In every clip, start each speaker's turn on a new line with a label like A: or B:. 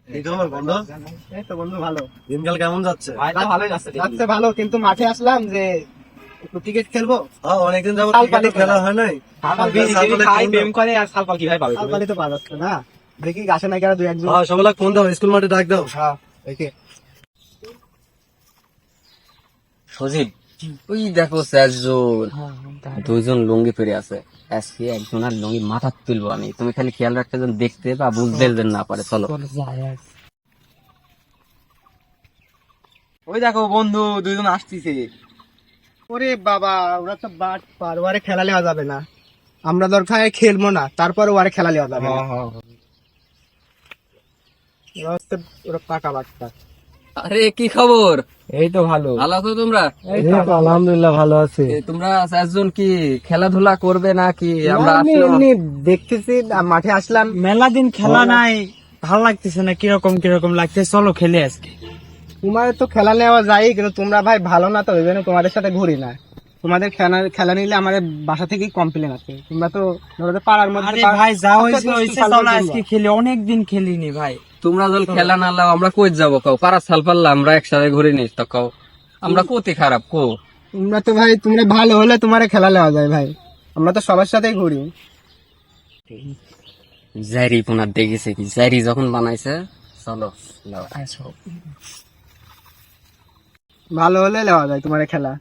A: এই খবর বন্ধু?
B: এই তো বন্ধু ভালো।
A: দিনকাল কেমন যাচ্ছে?
B: ভালোই যাচ্ছে ভালো, কিন্তু মাঠে আসলাম যে একটু ক্রিকেট খেলবো।
A: অনেকদিন যাবত
B: সালপালি
A: ক্রিকেট খেলা হয় নাই।
B: সালপালি তো পাওয়া যাচ্ছে না, দেখি আসে না কেন দুই একজন।
A: সকালে ফোন দাও, স্কুল মাঠে ডাক দাও।
B: দেখি
C: সজীব, ওই দেখো স্যারজন দুইজন লুঙ্গি পরে আছে। আজকে একজন আর লুঙ্গি মাথা তুলবো আমি। তুমি খালি খেয়াল রাখতে যেন দেখতে বা বুঝতে যেন না পারে। চলো।
D: ওই দেখো বন্ধু দুইজন আসতেছে।
B: ওরে বাবা, ওরা তো বাট পার, ওয়ারে খেলা নেওয়া যাবে না। আমরা দরকার খেলবো না, তারপরে ওয়ারে খেলা নেওয়া যাবে না। ওরা হচ্ছে ওরা পাকা বাটটা।
C: আরে কি খবর?
D: এই তো ভালো।
C: ভালো আছো তোমরা?
A: আলহামদুলিল্লাহ ভালো আছি।
C: তোমরা চারজন কি খেলাধুলা করবে নাকি আমরা
B: আমি
C: আসলাম?
B: এমনি দেখতেছি, মাঠে আসলাম।
D: মেলা দিন খেলা নাই, ভাল লাগতেছে না, কিরকম কিরকম লাগতেছে। চলো খেলে আজকে।
B: তোমার তো খেলা নেওয়া যায়, কিন্তু তোমরা ভাই ভালো না, তো ওই জন্য তোমাদের সাথে ঘুরি না। তোমাদের খেলা নিলে আমাদের বাসা থেকেই কমপ্লেন আছে। তোমরা তো ধরো যে পাড়ার মধ্যে
D: আরে ভাই যা হয়েছে হয়েছে, চলো আজকে খেলি। অনেকদিন খেলিনি ভাই।
C: তোমরা যদি খেলা না লাও আমরা কই যাবো? কাও পাড়া সাল পারলাম আমরা একসাথে ঘুরে নিস তো কাও আমরা কতি খারাপ কো।
B: তোমরা তো ভাই, তোমরা ভালো হলে তোমার খেলা নেওয়া যায় ভাই। আমরা তো সবার সাথেই ঘুরি।
C: জারি পোনা দেখেছে কি? জারি যখন বানাইছে চলো লাও।
B: ভালো হলে নেওয়া যায় তোমার খেলা।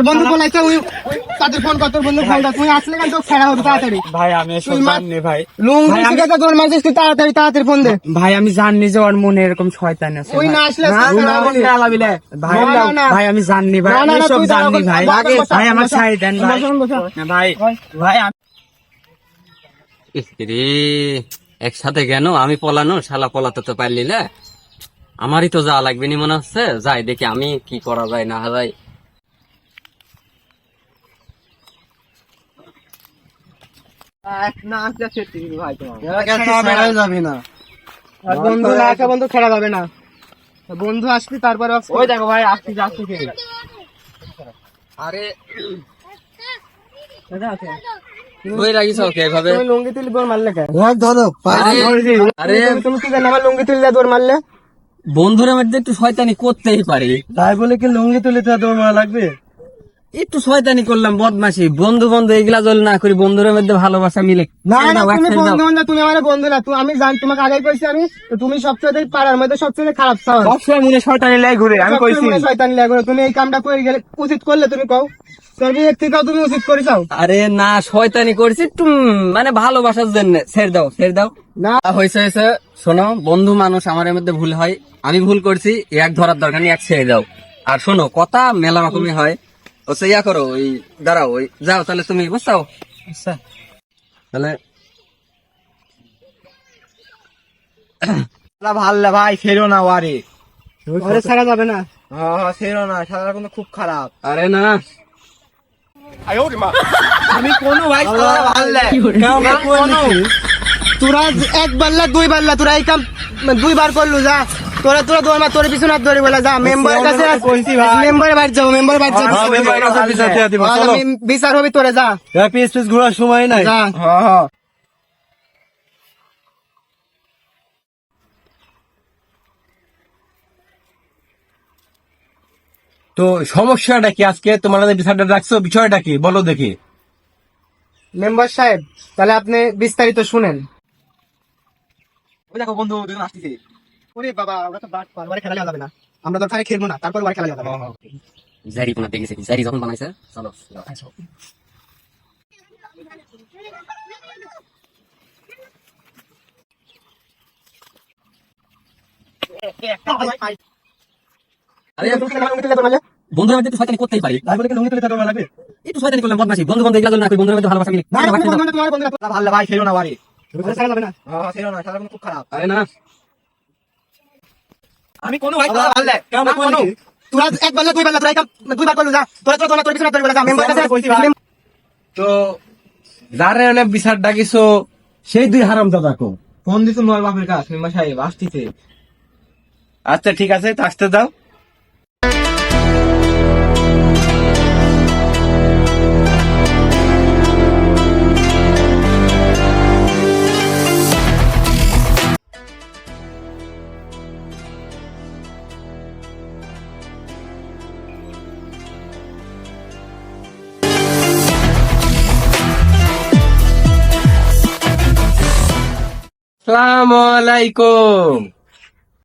B: বন্ধু পলাইছে, ওই তাদের ফোন কত বন্ধু ফোন দাও, তুমি আসলে কেন? তো খেলা হবে তাড়াতাড়ি।
D: ভাই আমি এসব জানি ভাই।
B: লুঙ্গি শিখে তোর মাঝে তাড়াতাড়ি ফোন দে।
D: ভাই আমি জানি যে ওর মনে এরকম শয়তান আছে।
B: ওই
D: ভাই।
B: না আসলে
D: না,
B: আজকে
D: না,
B: খেলা
D: না,
B: হবে।
D: ভাই
B: না।
D: ভাই আমি জানি ভাই,
B: না,
D: আমি
B: না,
D: সব
B: তুই
D: জানি
B: দাঁড়াও,
D: ভাই।
B: বসা,
D: ভাই আমার
B: বসা,
D: ছাড় দেন ভাই।
B: বসা।
D: না, ভাই ভাই
C: রে একসাথে কেন? আমি পলানো শালা পলাতে তো পারলি না। আমারই তো যা লাগবে নি মনে হচ্ছে। যাই দেখি আমি কি করা যায় না যায়।
B: না আসলে সেটি ভাই তোমার।
A: ছাড়াই যাবি না।
B: আর বন্ধু না আসা বন্ধু খেলা যাবে না। বন্ধু আসবি তারপরে
D: ওই দেখো ভাই আসতে খেলি।
C: আরে ওই রাখিস ওকে এভাবে।
B: তুমি লুঙ্গি তুলি দৌড় মারলে কেন?
A: ধরো
C: আরে
B: তুমি কি জানো আমার লুঙ্গি তুলি দৌড় মারলে?
C: বন্ধুদের মধ্যে একটু শয়তানি করতেই পারি।
A: তাই বলে কি লুঙ্গি তুলে তোমার মারা লাগবে?
C: একটু শয়তানি করলাম, বদমাশি। বন্ধু বন্ধু এগুলা জল না করি, বন্ধুদের মধ্যে ভালোবাসা মিলে।
B: না না,
C: দাও,
B: তুমি
C: একসাথে দাও।
B: বন্ধু না, তুমি আমার বন্ধু না। তুমি আমি জানি, তোমাকে আগেই কইছি আমি, তো তুমি সবচেয়ে পাড়ার মধ্যে সবচেয়ে খারাপ চাও।
D: সবসময় মনে শয়তানি লাই ঘুরে, আমি কইছি।
B: শয়তান লাগো, তুমি এই কামটা করে গেলে উচিত করলে তুমি কও। তুমি একটি কাও, তুমি উচিত করে চাও
C: আরে না, শয়তানি করছি একটু, মানে ভালোবাসার জন্য। ছেড়ে দাও ছেড়ে দাও।
B: না।
C: হয়েছে হয়েছে, শোনো বন্ধু মানুষ, আমার মধ্যে ভুল হয়। আমি ভুল করছি, এক ধরার দরকার নেই, এক ছেড়ে দাও। আর শোনো, কথা মেলা রকমই হয়। হচ্ছে ইয়া করো, ওই দাঁড়াও, ওই যাও তাহলে তুমি বুঝছো তাহলে।
D: ভাল ভাই ফেরো না ওয়ারে।
B: ঘরে ছাড়া যাবে না।
D: হ্যাঁ ফেরো না, সারা কিন্তু খুব খারাপ।
C: আরে না
D: আমি কোনো ভাই
B: তোরা এক বাল্লা দুই বাল্লা, তোরা এই কাম দুইবার করলু। যা তোরা তোরা দৌড় মার, তোর পিছনে দৌড়ি বলে যা। মেম্বারের কাছে মেম্বারের বাড়ি যাবো, মেম্বারের বাড়ি যাবো। আমি বিচার হবি তোরে, যা
A: পিস পিস ঘোরার সময় নাই।
B: যা।
D: হ্যাঁ
A: তো সমস্যাটা কি আজকে তোমরা বিচারটা রাখছো? বিষয়টা কি বলো দেখি।
B: মেম্বার সাহেব, তাহলে আপনি বিস্তারিত শুনেন।
D: ওই দেখো বন্ধু দুজন আসতেছে।
B: ওরে বাবা, ওরা তো বাট পার, ওয়ারে খেলা নেওয়া যাবে না। আমরা দরকার খেলবো না, তারপর ওয়ারে খেলা নেওয়া যাবে।
C: জারি পোনা দেখেছি, জারি যখন বানাইছে চলো। আরে বন্ধুদের মধ্যে একটু শয়তানি করতেই পারি।
A: তাই বলে কি লুঙ্গি তুলে তোমার লাগবে?
C: একটু শয়তানি করলাম, বদমাশি। বন্ধু বন্ধু এগুলা জল না করি, বন্ধুদের মধ্যে ভালোবাসা মিলে।
B: না, না, তুমি বন্ধু না, তোমার বন্ধু না।
D: ভাল ভাই ফেরো না ওয়ারে।
B: ঘরে ছাড়া যাবে না।
D: হ্যাঁ ফেরো না, সারা কিন্তু খুব খারাপ।
C: আরে না
D: আমি কোনো ভাই
B: তোরা এক বাল্লা দুই বাল্লা, তোরা এই কাম দুইবার করলু। যা তোরা তোরা তোর পিছনে দৌড়ি বলে যা। মেম্বার কাছে
D: তো
A: যারে অনেক বিচার ডাকিছো সেই দুই হারাম দাদা কো।
B: ফোন দিছো নয় বাপের কাছে মেম্বার সাহেব আসতেছে।
A: আচ্ছা ঠিক আছে, তো আসতে দাও। আসসালামু আলাইকুম।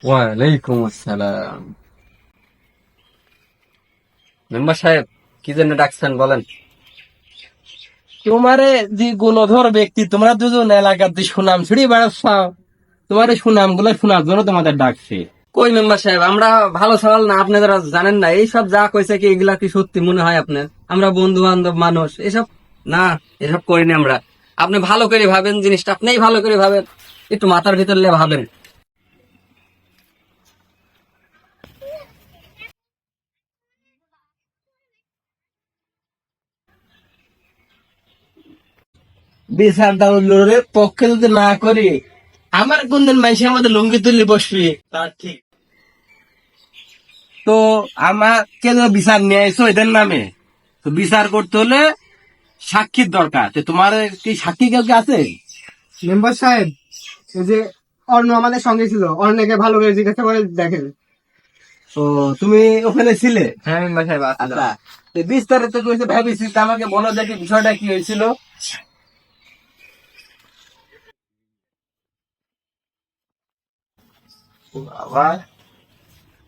C: ওয়ালাইকুম আসসালাম। মেম্বার সাহেব কি জন্য ডাকছেন বলেন?
A: তোমারে যে গুণধর ব্যক্তি, তোমরা দুজন এলাকাতে সুনাম ছড়িয়ে বেড়াচ্ছাও, তোমার এই সুনাম গুলো শোনার জন্য তোমাদের ডাকছে।
C: কই মেম্বার সাহেব, আমরা ভালো সওয়াল না, আপনারা জানেন না এইসব যা কইছে কি এগুলা কি সত্যি মনে হয় আপনার? আমরা বন্ধু বান্ধব মানুষ, এসব না, এসব করিনি আমরা। আপনি ভালো করে ভাবেন জিনিসটা, আপনিই ভালো করে ভাবেন, একটু মাথার ভিতর নিয়ে ভাবেন।
A: বিচার দাউলের পক্ষে যদি না করি, আমার কোন দিন মানুষের মধ্যে লুঙ্গি তুলি বসবি তা ঠিক। তো আমাকে যে বিচার নিয়ে আইসো এদের নামে, তো বিচার করতে হলে সাক্ষীর দরকার। তো তোমার কি সাক্ষী কেউ কি আছে?
B: মেম্বার সাহেব এই যে অর্ণ আমাদের সঙ্গে ছিল, অর্ণকে ভালো করে জিজ্ঞাসা করে দেখেন।
A: তো তুমি ওখানে ছিলে?
B: হ্যাঁ মেম্বার সাহেব
A: আচ্ছা, তো বিস্তারিত কইছে ভাবিছি, তা আমাকে বলো দেখি বিষয়টা কি হয়েছিল।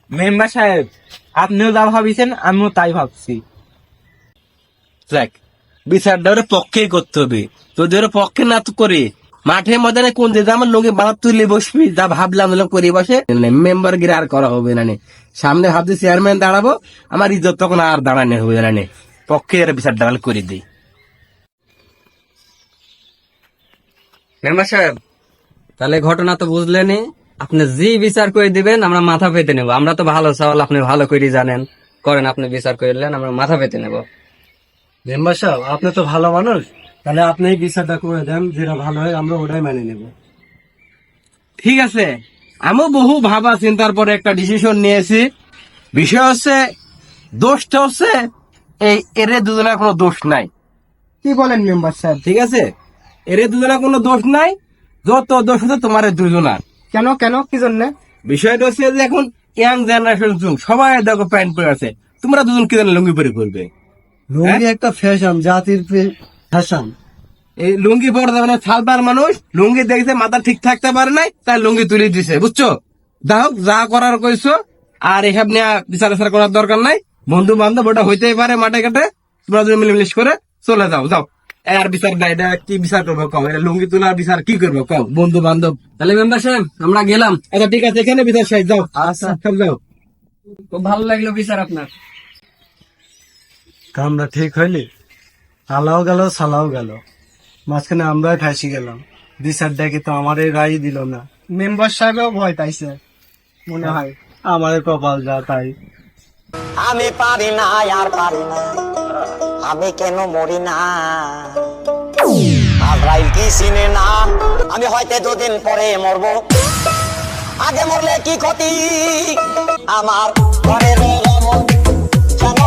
B: মেম্বার সাহেব আপনিও যা ভাবিছেন আমিও তাই ভাবছি।
A: দেখ, বিচারটা ওর পক্ষেই করতে হবে। যদি ওর পক্ষে না তো করি, মাঠে ময়দানে কোন দিকে আমার লোকে বাড়া তুলে বসবি, যা ভাবলাম করে বসে মেম্বার গিয়ে আর করা হবে না। সামনে ভাবছি চেয়ারম্যান দাঁড়াবো, আমার ইজ্জত তখন আর দাঁড়ানো হবে না। পক্ষে এর বিচার দাঁড়াল করে দিই।
C: মেম্বার সাহেব তাহলে ঘটনা তো বুঝলেনি, আপনি যে বিচার করে দিবেন আমরা মাথা পেতে নেব। আমরা তো ভালো সওয়াল, আপনি ভালো করে জানেন, করেন আপনি বিচার করলেন, আমরা মাথা পেতে নেব।
E: মেম্বার সাহেব আপনি তো ভালো মানুষ, তাহলে আপনি এই বিচারটা করে দেন, যেটা ভালো হয় আমরা ওটাই মেনে নেব।
A: ঠিক আছে, আমিও বহু ভাবা চিন্তার পরে একটা ডিসিশন নিয়েছি। বিষয় হচ্ছে, দোষটা হচ্ছে এর দুজনের কোনো দোষ নাই।
B: কি বলেন মেম্বার সাহেব?
A: ঠিক আছে, এর দুজনের কোনো দোষ নাই, যত দোষ হচ্ছে তোমার এই দুজনার।
B: কেন কেন কি জন্য?
A: বিষয়টা হচ্ছে যে এখন ইয়াং জেনারেশন যুগ, সবাই দেখো প্যান্ট পরে আছে, তোমরা দুজন কি জানো লুঙ্গি পরে করবে?
E: লুঙ্গি একটা ফ্যাশন, জাতির ফ্যাশন।
A: এই লুঙ্গি পরে যাবে না, ছালবার মানুষ লুঙ্গি দেখছে মাথা ঠিক থাকতে পারে নাই, তাই লুঙ্গি তুলে দিছে, বুঝছো? যাই হোক, যা করার কইছো, আর এসব নিয়ে বিচার আচার করার দরকার নাই। বন্ধু বান্ধব ওটা হইতেই পারে মাঠে ঘাটে, তোমরা যদি মিলেমিশ করে চলে যাও। যাও, আর বিচার নাই, এটা কি বিচার করবো কও? এটা লুঙ্গি তোলার বিচার কি করবো কও? বন্ধু বান্ধব।
C: তাহলে মেম্বার সাহেব আমরা গেলাম।
A: আচ্ছা ঠিক আছে, এখানে বিচার শেষ, যাও। আচ্ছা সব যাও।
C: খুব ভালো লাগলো বিচার আপনার।
E: কামটা ঠিক হইলে আলাও গেল সালাও গেল, মাঝখানে আমরাই ফাঁসি গেলাম। বিচার দেখে তো আমাদের রায় দিল না।
B: মেম্বার সাহেবও ভয় পাইছে মনে হয়।
E: আমাদের কপাল যা তাই।
F: আমি পারি না আর পারি না, আমি কেন মরি না? আজরাইল কি চিনে না? আমি হয়তো দুদিন পরে মরবো, আগে মরলে কি ক্ষতি? আমার ঘরের যেন